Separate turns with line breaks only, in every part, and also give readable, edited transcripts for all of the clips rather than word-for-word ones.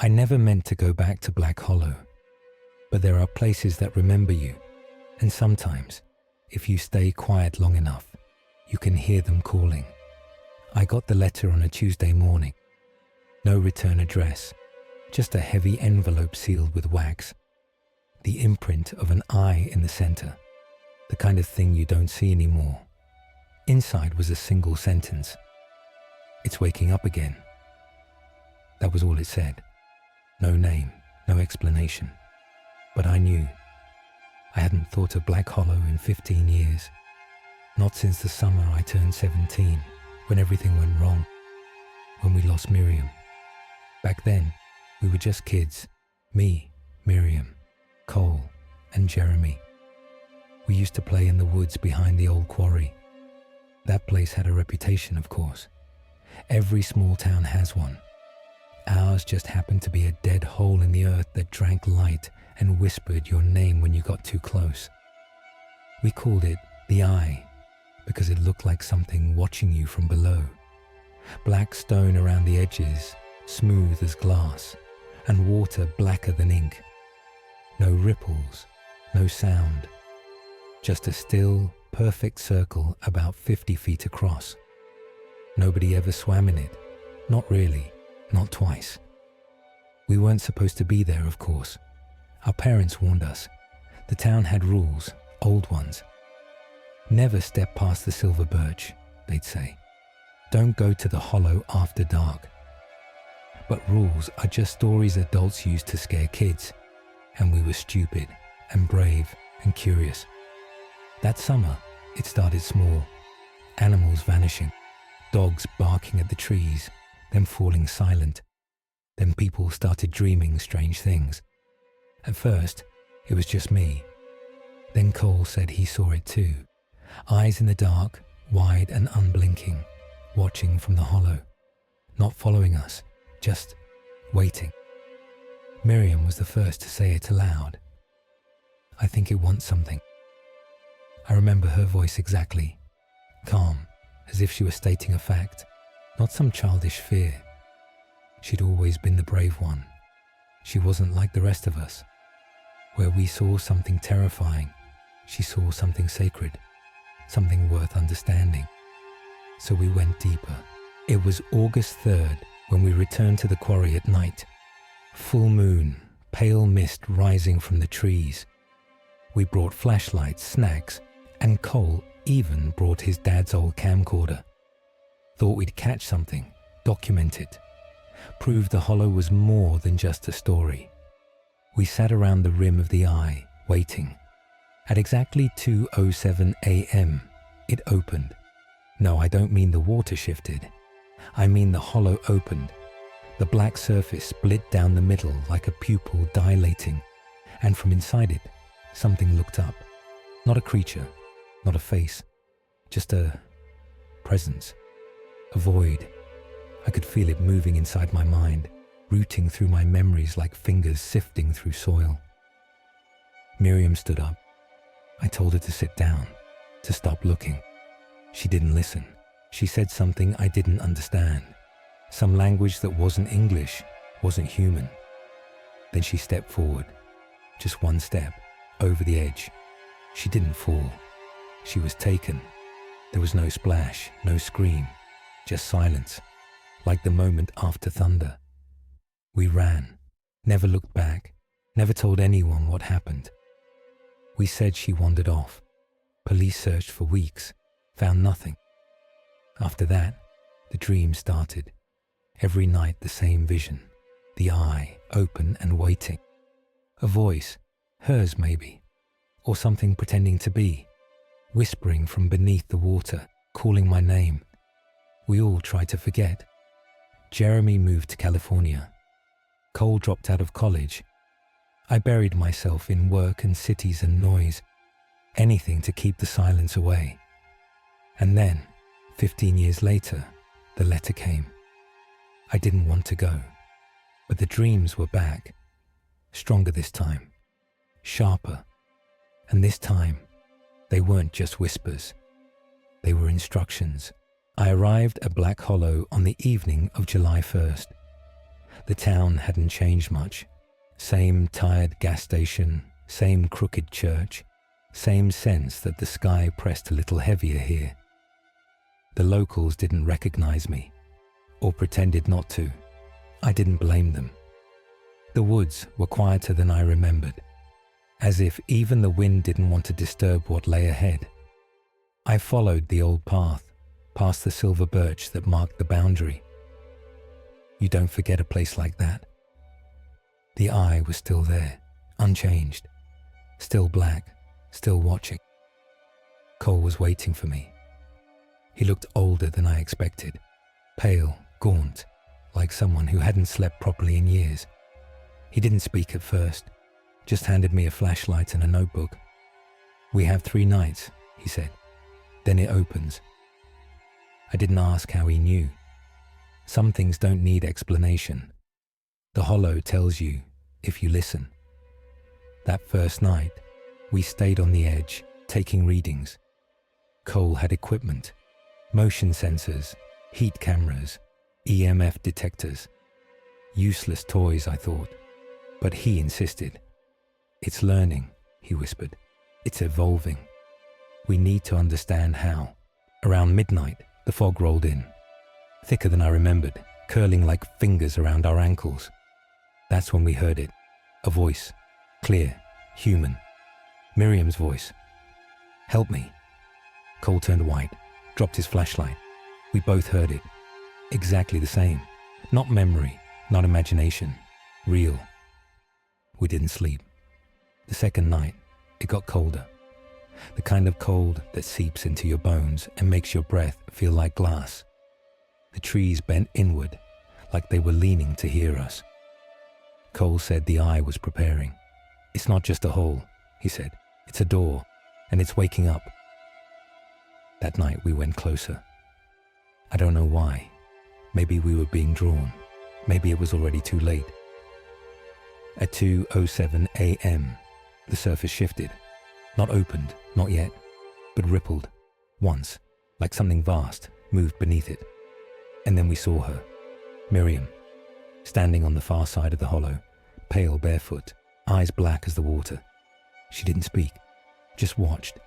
I never meant to go back to Black Hollow, but there are places that remember you, and sometimes, if you stay quiet long enough, you can hear them calling. I got the letter on a Tuesday morning. No return address, just a heavy envelope sealed with wax. The imprint of an eye in the center, the kind of thing you don't see anymore. Inside was a single sentence. "It's waking up again." That was all it said. No name, no explanation. But I knew. I hadn't thought of Black Hollow in 15 years. Not since the summer I turned 17, when everything went wrong. When we lost Miriam. Back then, we were just kids. Me, Miriam, Cole, and Jeremy. We used to play in the woods behind the old quarry. That place had a reputation, of course. Every small town has one. Ours just happened to be a dead hole in the earth that drank light and whispered your name when you got too close. We called it the Eye because it looked like something watching you from below. Black stone around the edges, smooth as glass, and water blacker than ink. No ripples, no sound. Just a still, perfect circle about 50 feet across. Nobody ever swam in it. Not really, not twice. We weren't supposed to be there, of course. Our parents warned us. The town had rules, old ones. Never step past the silver birch, they'd say. Don't go to the hollow after dark. But rules are just stories adults use to scare kids, and we were stupid and brave and curious. That summer, it started small. Animals vanishing, dogs barking at the trees, then falling silent. Then people started dreaming strange things. At first, it was just me. Then Cole said he saw it too. Eyes in the dark, wide and unblinking, watching from the hollow. Not following us, just waiting. Miriam was the first to say it aloud. "I think it wants something." I remember her voice exactly. Calm, as if she were stating a fact, not some childish fear. She'd always been the brave one. She wasn't like the rest of us. Where we saw something terrifying, she saw something sacred, something worth understanding. So we went deeper. It was August 3rd when we returned to the quarry at night. Full moon, pale mist rising from the trees. We brought flashlights, snacks, and Cole even brought his dad's old camcorder. Thought we'd catch something, document it, prove the hollow was more than just a story. We sat around the rim of the eye, waiting. At exactly 2:07 a.m., it opened. No, I don't mean the water shifted. I mean the hollow opened. The black surface split down the middle like a pupil dilating, and from inside it, something looked up. Not a creature, not a face, just a presence, a void. I could feel it moving inside my mind, rooting through my memories like fingers sifting through soil. Miriam stood up. I told her to sit down, to stop looking. She didn't listen. She said something I didn't understand, some language that wasn't English, wasn't human. Then she stepped forward, just one step, over the edge. She didn't fall. She was taken. There was no splash, no scream, just silence, like the moment after thunder. We ran, never looked back, never told anyone what happened. We said she wandered off. Police searched for weeks, found nothing. After that, the dream started. Every night the same vision, the eye open and waiting. A voice, hers maybe, or something pretending to be, whispering from beneath the water, calling my name. We all tried to forget. Jeremy moved to California. Cole dropped out of college. I buried myself in work and cities and noise, anything to keep the silence away. And then, 15 years later, the letter came. I didn't want to go, but the dreams were back, stronger this time, sharper. And this time, they weren't just whispers. They were instructions. I arrived at Black Hollow on the evening of July 1st. The town hadn't changed much. Same tired gas station, same crooked church, same sense that the sky pressed a little heavier here. The locals didn't recognize me, or pretended not to. I didn't blame them. The woods were quieter than I remembered, as if even the wind didn't want to disturb what lay ahead. I followed the old path, past the silver birch that marked the boundary. You don't forget a place like that. The eye was still there, unchanged, still black, still watching. Cole was waiting for me. He looked older than I expected, pale, gaunt, like someone who hadn't slept properly in years. He didn't speak at first, just handed me a flashlight and a notebook. "We have 3 nights," he said. "Then it opens." I didn't ask how he knew. Some things don't need explanation. The hollow tells you if you listen. That first night, we stayed on the edge, taking readings. Cole had equipment, motion sensors, heat cameras, EMF detectors. Useless toys, I thought, but he insisted. "It's learning," he whispered. "It's evolving. We need to understand how." Around midnight, the fog rolled in, thicker than I remembered, curling like fingers around our ankles. That's when we heard it. A voice, clear, human. Miriam's voice. "Help me." Cole turned white, dropped his flashlight. We both heard it. Exactly the same. Not memory, not imagination. Real. We didn't sleep. The second night, it got colder. The kind of cold that seeps into your bones and makes your breath feel like glass. The trees bent inward, like they were leaning to hear us. Cole said the eye was preparing. "It's not just a hole," he said. "It's a door, and it's waking up." That night we went closer. I don't know why. Maybe we were being drawn. Maybe it was already too late. At 2:07 a.m., the surface shifted. Not opened, not yet, but rippled. Once, like something vast, moved beneath it. And then we saw her, Miriam, standing on the far side of the hollow, pale barefoot, eyes black as the water. She didn't speak, just watched.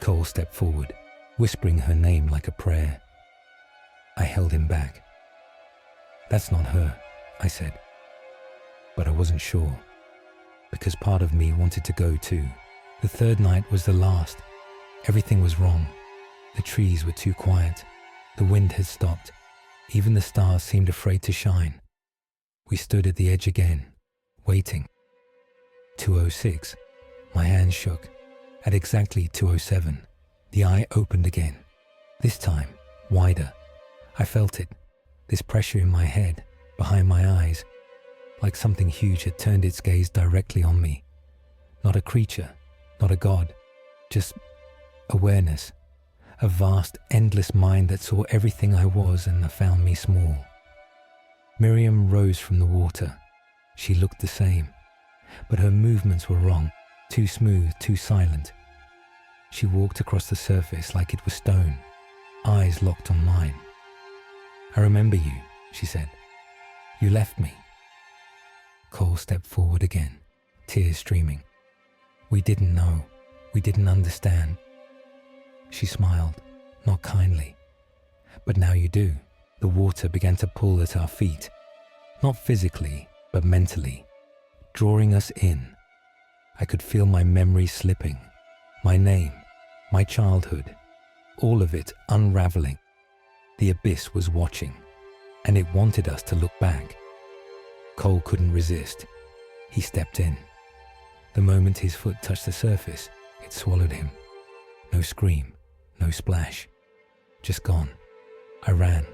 Cole stepped forward, whispering her name like a prayer. I held him back. "That's not her," I said. But I wasn't sure, because part of me wanted to go too. The third night was the last. Everything was wrong. The trees were too quiet. The wind had stopped. Even the stars seemed afraid to shine. We stood at the edge again, waiting. 2:06. My hands shook. At exactly 2:07, the eye opened again. This time, wider. I felt it, this pressure in my head, behind my eyes, like something huge had turned its gaze directly on me. Not a creature, not a god, just awareness. A vast, endless mind that saw everything I was and found me small. Miriam rose from the water. She looked the same, but her movements were wrong, too smooth, too silent. She walked across the surface like it was stone, eyes locked on mine. "I remember you," she said. "You left me." Cole stepped forward again, tears streaming. "We didn't know. We didn't understand." She smiled, not kindly. "But now you do." The water began to pull at our feet, not physically, but mentally, drawing us in. I could feel my memory slipping, my name, my childhood, all of it unraveling. The abyss was watching, and it wanted us to look back. Cole couldn't resist. He stepped in. The moment his foot touched the surface, it swallowed him. No scream, no splash, just gone. I ran.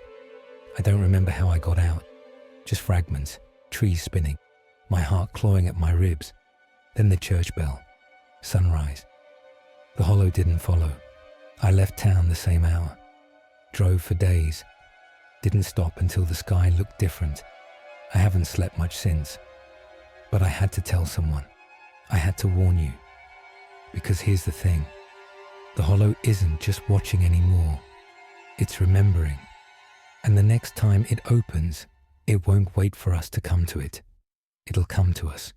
I don't remember how I got out. Just fragments, trees spinning, my heart clawing at my ribs. Then the church bell. Sunrise. The hollow didn't follow. I left town the same hour. Drove for days. Didn't stop until the sky looked different. I haven't slept much since. But I had to tell someone. I had to warn you. Because here's the thing. The hollow isn't just watching anymore. It's remembering. And the next time it opens, It won't wait for us to come to it. It'll come to us.